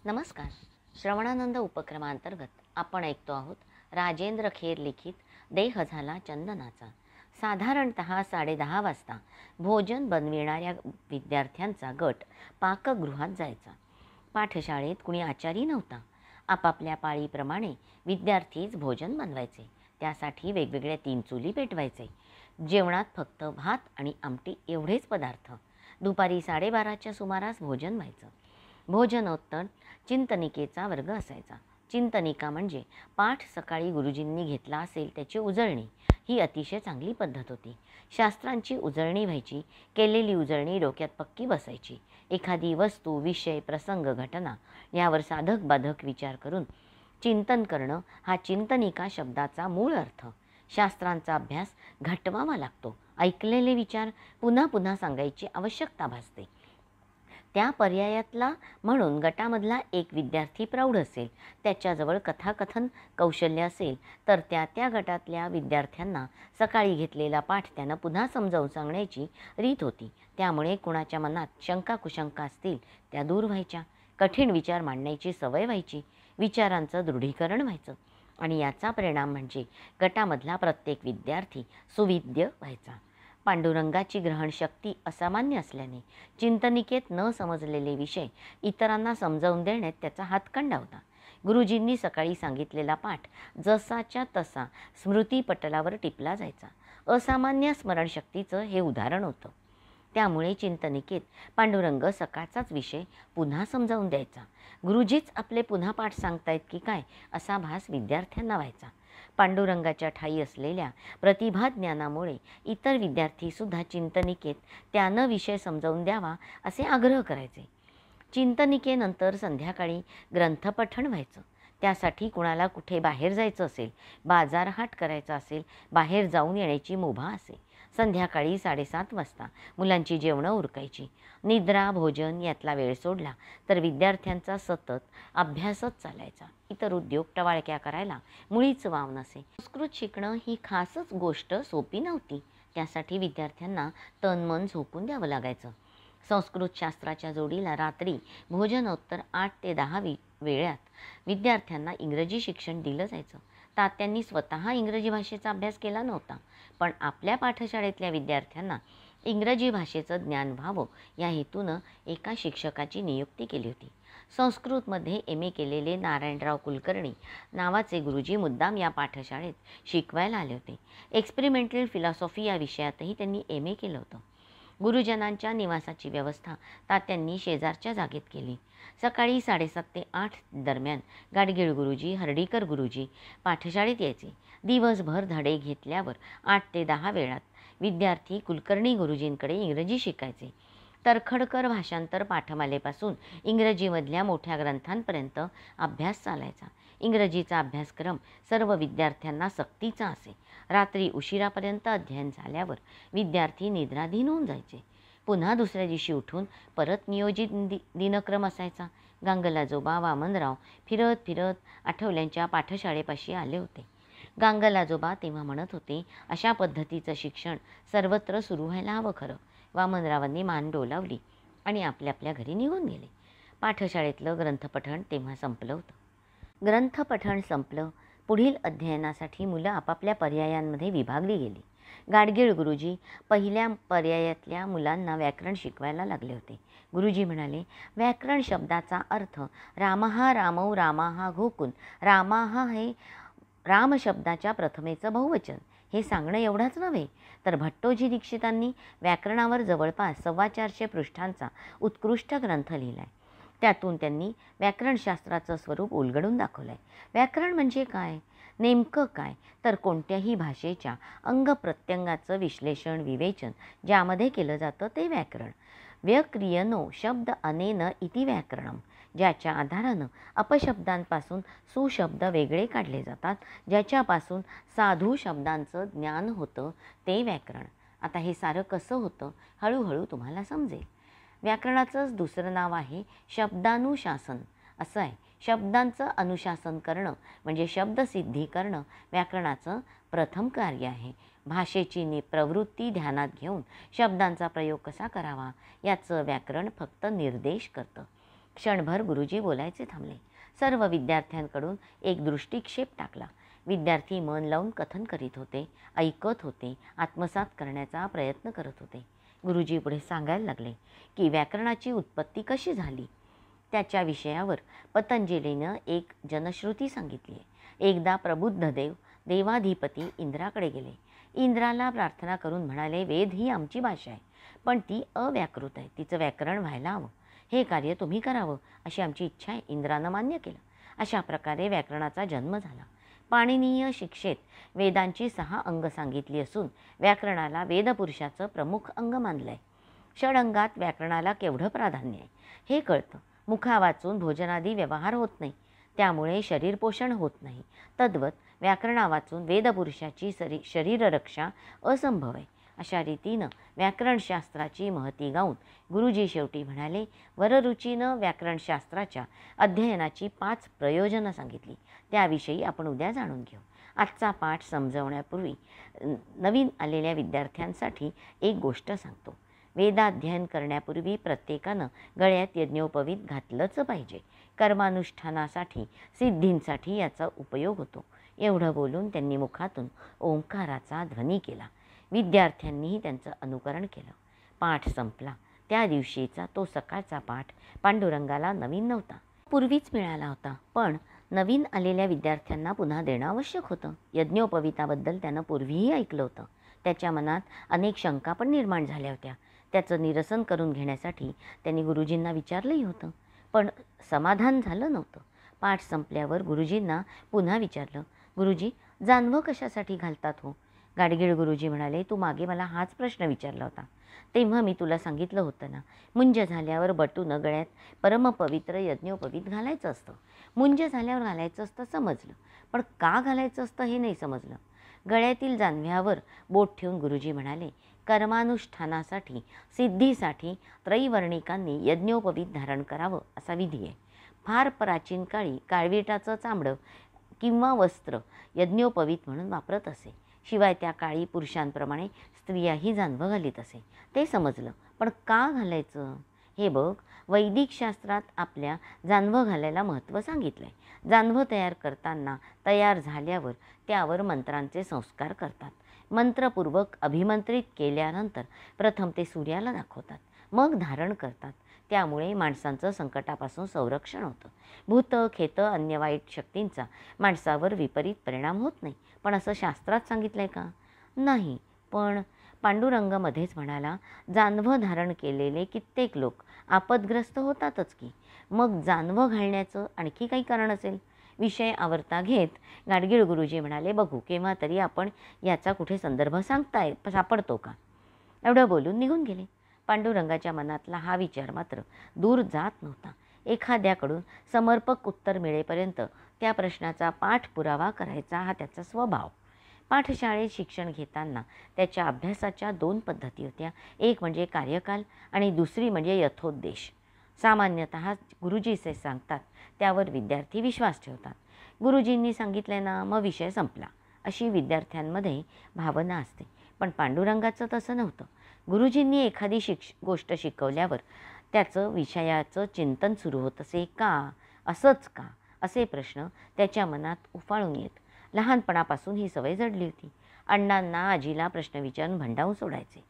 नमस्कार. श्रवणानंद उपक्रमांतर्गत आपण ऐकतो आहोत राजेंद्र खेर लिखित देह झाला चंदनाचा. साधारणतः 10:30 वाजता भोजन बनविणाऱ्या विद्यार्थ्यांचा गट पाकगृहात जायचा. पाठशाळेत कुणी आचारी नव्हता. आपापल्या पाळीप्रमाणे विद्यार्थीच भोजन बनवायचे. त्यासाठी वेगवेगळ्या 3 चुली पेटवायचे. जेवणात फक्त भात आणि आमटी एवढेच पदार्थ. दुपारी 12:30च्या सुमारास भोजन व्हायचं. भोजनोत्तर चिंतनिकेचा वर्ग असायचा. चिंतनिका म्हणजे पाठ सकाळी गुरुजींनी घेतला असेल त्याची उजळणी. ही अतिशय चांगली पद्धत होती. शास्त्रांची उजळणी व्हायची. केलेली उजळणी डोक्यात पक्की बसायची. एखादी वस्तू, विषय, प्रसंग, घटना यावर साधक बाधक विचार करून चिंतन करणं हा चिंतनिका शब्दाचा मूळ अर्थ. शास्त्रांचा अभ्यास घटवावा लागतो. ऐकलेले विचार पुन्हा पुन्हा सांगायची आवश्यकता भासते. त्या पर्यायातला म्हणून गटामधला एक विद्यार्थी प्रौढ असेल, त्याच्याजवळ कथाकथन कौशल्य असेल तर त्या गटातल्या विद्यार्थ्यांना सकाळी घेतलेला पाठ त्यानं पुन्हा समजावून सांगण्याची रीत होती. त्यामुळे कुणाच्या मनात शंका कुशंका असतील त्या दूर व्हायच्या. कठीण विचार मांडण्याची सवय व्हायची. विचारांचं दृढीकरण व्हायचं आणि याचा परिणाम म्हणजे गटामधला प्रत्येक विद्यार्थी सुविद्य व्हायचा. पांडुरंगाची ग्रहणशक्ती असामान्य असल्याने चिंतनिकेत न समजलेले विषय इतरांना समजावून देण्यात त्याचा हातखंडा होता. गुरुजींनी सकाळी सांगितलेला पाठ जसाच्या तसा स्मृतीपटलावर टिपला जायचा. असामान्य स्मरणशक्तीचं हे उदाहरण होतं. त्यामुळे चिंतनिकेत पांडुरंग सकाळचाच विषय पुन्हा समजावून द्यायचा. गुरुजीच आपले पुन्हा पाठ सांगतायत की काय असा भास विद्यार्थ्यांना व्हायचा. पांडुरंगाच्या ठायी असलेल्या प्रतिभा ज्ञानामुळे इतर विद्यार्थीसुद्धा चिंतनिकेत त्यानं विषय समजावून द्यावा असे आग्रह करायचे. चिंतनिकेनंतर संध्याकाळी ग्रंथपठण व्हायचं. त्यासाठी कुणाला कुठे बाहेर जायचं असेल, बाजारहाट करायचा असेल, बाहेर जाऊन येण्याची मुभा असेल, संध्याकाळी 7:30 वाजता मुलांची जेवणं उरकायची. निद्रा भोजन यातला वेळ सोडला तर विद्यार्थ्यांचा सतत अभ्यासच चालायचा. इतर उद्योग टवाळक्या करायला मुळीच वाव नसे. संस्कृत शिकणं ही खासच गोष्ट सोपी नव्हती. त्यासाठी विद्यार्थ्यांना तनमन झोकून द्यावं लागायचं. संस्कृत शास्त्राच्या जोडीला रात्री भोजनोत्तर 8 ते 10 वेळात विद्यार्थ्यांना इंग्रजी शिक्षण दिलं जायचं. तात्यांनी स्वतः इंग्रजी भाषेचा अभ्यास केला नव्हता, पण आपल्या पाठशाळेतल्या विद्यार्थ्यांना इंग्रजी भाषेचं ज्ञान व्हावं या हेतूनं एका शिक्षकाची नियुक्ती केली होती. संस्कृतमध्ये MA केलेले नारायणराव कुलकर्णी नावाचे गुरुजी मुद्दाम या पाठशाळेत शिकवायला आले होते. एक्सपेरिमेंटल फिलॉसॉफी या विषयातही त्यांनी MA केलं होतं. गुरुजनांच्या निवासाची व्यवस्था तात्यांनी शेजारच्या जागेत केली. सकाळी 7:30 ते 8 दरम्यान गाडगीळ गुरुजी, हर्डीकर गुरुजी पाठशाळेत यायचे. दिवसभर धडे घेतल्यावर 8 ते 10 वेळात विद्यार्थी कुलकर्णी गुरुजींकडे इंग्रजी शिकायचे. तरखडकर भाषांतर पाठमालेपासून इंग्रजीमधल्या मोठ्या ग्रंथांपर्यंत अभ्यास चालायचा. इंग्रजीचा अभ्यासक्रम सर्व विद्यार्थ्यांना सक्तीचा असे. रात्री उशिरापर्यंत अध्ययन झाल्यावर विद्यार्थी निद्राधीन होऊन जायचे. पुन्हा दुसऱ्या दिवशी उठून परत नियोजित दिनक्रम असायचा. गांगलाजोबा वामनराव फिरत फिरत आठवल्यांच्या पाठशाळेपाशी आले होते. गांगलाजोबा तेव्हा म्हणत होते, अशा पद्धतीचं शिक्षण सर्वत्र सुरू व्हायला हवं खरं. वामनरावांनी मान डोलावली आणि आपल्या आपल्या घरी निघून गेले. पाठशाळेतलं ग्रंथपठण तेव्हा संपलं होतं. ग्रंथपठण संपलं. पुढील अध्ययनासाठी मुलं आपापल्या पर्यायांमध्ये विभागली गेली. गाडगीळ गुरुजी पहिल्या पर्यायातल्या मुलांना व्याकरण शिकवायला लागले होते. गुरुजी म्हणाले, व्याकरण शब्दाचा अर्थ रामहा रामौ रामाहा घोकून रामाहा हे राम शब्दाच्या प्रथमेचं बहुवचन हे सांगणं एवढंच नव्हे तर भट्टोजी दीक्षितांनी व्याकरणावर जवळपास 450 पृष्ठांचा उत्कृष्ट ग्रंथ लिहिला आहे. त्यातून त्यांनी व्याकरणशास्त्राचं स्वरूप उलगडून दाखवलं आहे. व्याकरण म्हणजे काय? नेमकं काय? तर कोणत्याही भाषेच्या अंगप्रत्यंगाचं विश्लेषण विवेचन ज्यामध्ये केलं जातं ते व्याकरण. व्यक्रियनो शब्द अनेन इति व्याकरणम. ज्याच्या आधारानं अपशब्दांपासून सुशब्द वेगळे काढले जातात, ज्याच्यापासून साधू शब्दांचं ज्ञान होतं ते व्याकरण. आता हे सारं कसं होतं हळूहळू तुम्हाला समजेल. व्याकरणाचंच दुसरं नाव आहे शब्दानुशासन असं आहे. शब्दांचं अनुशासन करणं म्हणजे शब्दसिद्धी करणं व्याकरणाचं प्रथम कार्य आहे. भाषेची प्रवृत्ती ध्यानात घेऊन शब्दांचा प्रयोग कसा करावा याचं व्याकरण फक्त निर्देश करतं. क्षणभर गुरुजी बोलायचे थांबले. सर्व विद्यार्थ्यांकडून एक दृष्टिक्षेप टाकला. विद्यार्थी मन लावून कथन करीत होते, ऐकत होते, आत्मसात करण्याचा प्रयत्न करत होते. गुरुजी पुढे सांगायला लागले की व्याकरणाची उत्पत्ती कशी झाली त्याच्या विषयावर पतंजलीनं एक जनश्रुती सांगितली आहे. एकदा प्रबुद्ध देव देवाधिपती इंद्राकडे गेले. इंद्राला प्रार्थना करून म्हणाले, वेद ही आमची भाषा आहे, पण ती अव्याकृत आहे, तिचं व्याकरण व्हायला हवं. हे कार्य तुम्ही करावं अशी आमची इच्छा आहे. इंद्रानं मान्य केलं. अशा प्रकारे व्याकरणाचा जन्म झाला. पाणिनीय शिक्षेत वेदांची 6 अंग सांगितली असून व्याकरणाला वेदपुरुषाचं प्रमुख अंग मानलं आहे. षडंगात व्याकरणाला केवढं प्राधान्य आहे हे कळतं. मुखा वाचून भोजनादी व्यवहार होत नाही, त्यामुळे शरीर पोषण होत नाही. तद्वत व्याकरणा वाचून वेदपुरुषाची शरीररक्षा असंभव आहे. अशा रीतीनं व्याकरणशास्त्राची महती गाऊन गुरुजी शेवटी म्हणाले, वररुचीनं व्याकरणशास्त्राच्या अध्ययनाची 5 प्रयोजनं सांगितली. त्याविषयी आपण उद्या जाणून घेऊ. आजचा पाठ समजवण्यापूर्वी नवीन आलेल्या विद्यार्थ्यांसाठी एक गोष्ट सांगतो. वेदाध्ययन करण्यापूर्वी प्रत्येकानं गळ्यात यज्ञोपवीत घातलंच पाहिजे. कर्मानुष्ठानासाठी सिद्धींसाठी याचा उपयोग होतो. एवढं बोलून त्यांनी मुखातून ओंकाराचा ध्वनी केला. विद्यार्थ्यांनीही त्यांचं अनुकरण केलं. पाठ संपला. त्या दिवशीचा तो सकाळचा पाठ पांडुरंगाला नवीन नव्हता, पूर्वीच मिळाला होता, पण नवीन आलेल्या विद्यार्थ्यांना पुन्हा देणं आवश्यक होतं. यज्ञोपवीताबद्दल त्यानं पूर्वीही ऐकलं होतं. त्याच्या मनात अनेक शंका पण निर्माण झाल्या होत्या. त्याचं निरसन करून घेण्यासाठी त्यांनी गुरुजींना विचारलंही होतं, पण समाधान झालं नव्हतं. पाठ संपल्यावर गुरुजींना पुन्हा विचारलं, गुरुजी जानवं कशासाठी घालतात हो? गाडगीळ गुरुजी म्हणाले, तू मागे मला हाच प्रश्न विचारला होता, तेव्हा मी तुला सांगितलं होतं ना, मुंज झाल्यावर बटून गळ्यात परमपवित्र यज्ञोपवीत घालायचं असतं. मुंज झाल्यावर घालायचं असतं समजलं, पण का घालायचं असतं हे नाही समजलं. गळ्यातील जानव्यावर बोट ठेवून गुरुजी म्हणाले, कर्मानुष्ठानासाठी सिद्धीसाठी त्रैवर्णिकांनी यज्ञोपवीत धारण करावं असा विधी आहे. फार प्राचीन काळी काळविटाचं चामडं किंवा वस्त्र यज्ञोपवीत म्हणून वापरत असे. शिवाय त्या काळी पुरुषांप्रमाणे स्त्रियाही जानवं घालीत असे. ते समजलं, पण का घालायचं हे बघ. वैदिक शास्त्रात आपल्या जानवं घालायला महत्त्व सांगितलं आहे. जानवं तयार करताना तयार झाल्यावर त्यावर मंत्रांचे संस्कार करतात. मंत्रपूर्वक अभिमंत्रित केल्यानंतर प्रथम ते सूर्याला दाखवतात, मग धारण करतात. त्यामुळे माणसांचं संकटापासून संरक्षण होतं. भूत खेत अन्य वाईट शक्तींचा माणसावर विपरीत परिणाम होत नाही. पण असं शास्त्रात सांगितलं आहे का? नाही. पण पांडुरंगमध्येच म्हणाला, जानवं धारण केलेले कित्येक लोक आपदग्रस्त होतातच की. मग जानवं घालण्याचं आणखी काही कारण असेल? विषय आवरता घेत गाडगीळ गुरुजी म्हणाले, बघू केव्हा तरी आपण याचा कुठे संदर्भ सापडतो का? एवढं बोलून निघून गेले. पांडुरंगाच्या मनातला हा विचार मात्र दूर जात नव्हता. एखाद्याकडून समर्पक उत्तर मिळेपर्यंत त्या प्रश्नाचा पाठपुरावा करायचा हा त्याचा स्वभाव. पाठशाळेत शिक्षण घेताना त्याच्या अभ्यासाच्या 2 पद्धती होत्या. एक म्हणजे कार्यकाल आणि दुसरी म्हणजे यथोद्देश. सामान्यतः गुरुजी जे सांगतात त्यावर विद्यार्थी विश्वास ठेवतात. गुरुजींनी सांगितले ना, मग विषय संपला, अशी विद्यार्थ्यांमध्ये भावना असते. पण पांडुरंगाचं तसं नव्हतं. गुरुजींनी एखादी गोष्ट शिकवल्यावर त्याचं विषयाचं चिंतन सुरू होत असे. का? असंच का? असे प्रश्न त्याच्या मनात उफाळून येत. लहानपणापासून ही सवय जडली होती. अण्णांना आजीला प्रश्न विचारून भंडावून सोडायचे.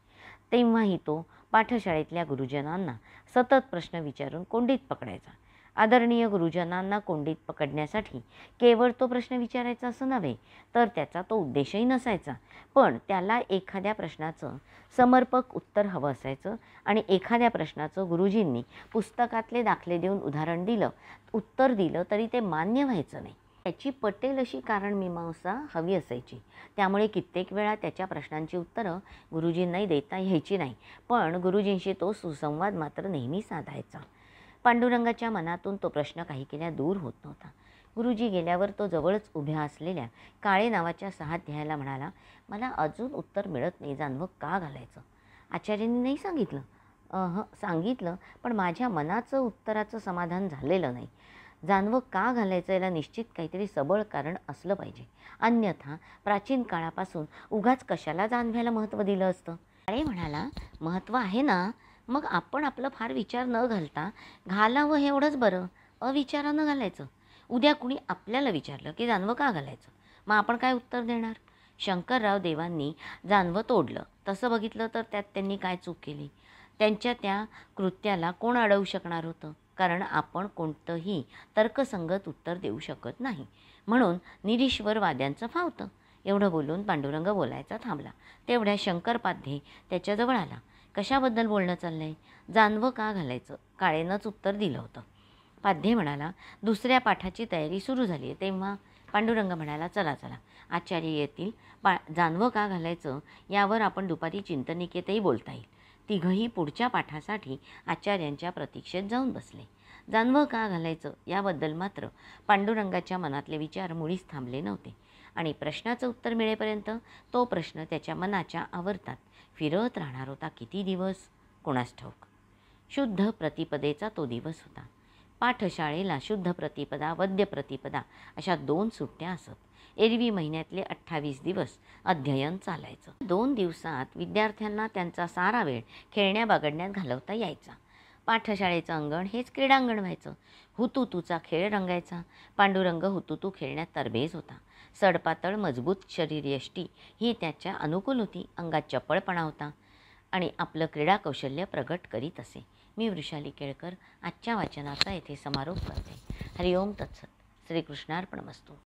तेव्हाही तो पाठशाळेतल्या गुरुजनांना सतत प्रश्न विचारून कोंडीत पकडायचा. आदरणीय गुरुजनांना कोंडीत पकडण्यासाठी केवळ तो प्रश्न विचारायचा असं नव्हे, तर त्याचा तो उद्देशही नसायचा. पण त्याला एखाद्या प्रश्नाचं समर्पक उत्तर हवं असायचं आणि एखाद्या प्रश्नाचं गुरुजींनी पुस्तकातले दाखले देऊन उदाहरण दिलं, उत्तर दिलं तरी ते मान्य व्हायचं नाही. त्याची पटेल अशी कारणमीमांसा हवी असायची. त्यामुळे कित्येक वेळा त्याच्या प्रश्नांची उत्तरं गुरुजींनाही देता यायची नाही. पण गुरुजींशी तो सुसंवाद मात्र नेहमी साधायचा. पांडुरंगाच्या मनातून तो प्रश्न काही केल्या दूर होत नव्हता. गुरुजी गेल्यावर तो जवळच उभ्या असलेल्या काळे नावाच्या सहाध्यायाला म्हणाला, मला अजून उत्तर मिळत नाही, जानवं का घालायचं? आचार्यांनी नाही सांगितलं? सांगितलं, पण माझ्या मनाचं उत्तराचं समाधान झालेलं नाही. जानवं का घालायचं याला निश्चित काहीतरी सबळ कारण असलं पाहिजे. अन्यथा प्राचीन काळापासून उगाच कशाला जानव्याला महत्त्व दिलं असतं? काळे म्हणाला, महत्त्व आहे ना, मग आपण आपलं फार विचार न घालता घालावं हे एवढंच बरं, अविचारानं घालायचं. उद्या कुणी आपल्याला विचारलं की जानवं का घालायचं? मग आपण काय उत्तर देणार? शंकरराव देवांनी जानवं तोडलं. तसं बघितलं तर त्यात त्यांनी काय चूक केली? त्यांच्या त्या कृत्याला कोण अडवू शकणार होतं? कारण आपण कोणतंही तर्कसंगत उत्तर देऊ शकत नाही. म्हणून निरीश्वर वाद्यांचं फावतं. एवढं बोलून पांडुरंग बोलायचा थांबला. तेवढ्या शंकरपाध्ये त्याच्याजवळ आला. कशाबद्दल बोलणं चाललंय? जानवं का घालायचं? काळेनंच उत्तर दिलं होतं. पाध्ये म्हणाला, दुसऱ्या पाठाची तयारी सुरू झाली आहे. तेव्हा पांडुरंग म्हणाला, चला चला आचार्य येतील. जानवं का घालायचं यावर आपण दुपारी चिंतनिकेतही बोलता येईल. तिघंही पुढच्या पाठासाठी आचार्यांच्या प्रतीक्षेत जाऊन बसले. जानवं का घालायचं याबद्दल मात्र पांडुरंगाच्या मनातले विचार मुळीच थांबले नव्हते आणि प्रश्नाचं उत्तर मिळेपर्यंत तो प्रश्न त्याच्या मनाच्या आवर्तात फिरत राहणार होता. किती दिवस कोणास ठाऊक. शुद्ध प्रतिपदेचा तो दिवस होता. पाठशाळेला शुद्ध प्रतिपदा, वद्य प्रतिपदा अशा 2 सुट्ट्या असत. एरवी महिन्यातले 28 दिवस अध्ययन चालायचं. 2 दिवसात विद्यार्थ्यांना त्यांचा सारा वेळ खेळण्या बागडण्यात घालवता यायचा. पाठशाळेचं अंगण हेच क्रीडांगण व्हायचं. हुतुतूचा खेळ रंगायचा. पांडुरंग हुतुतू खेळण्यात तरबेज होता. सडपातळ मजबूत शरीरयष्टी ही त्याच्या अनुकूल होती. अंगात चपळपणा होता आणि आपलं क्रीडा कौशल्य प्रगट करीत असे. मी वृषाली केळकर आजच्या वाचनाचा येथे समारोप करते. हरिओम तत्सत. श्रीकृष्णार्पणमस्तु.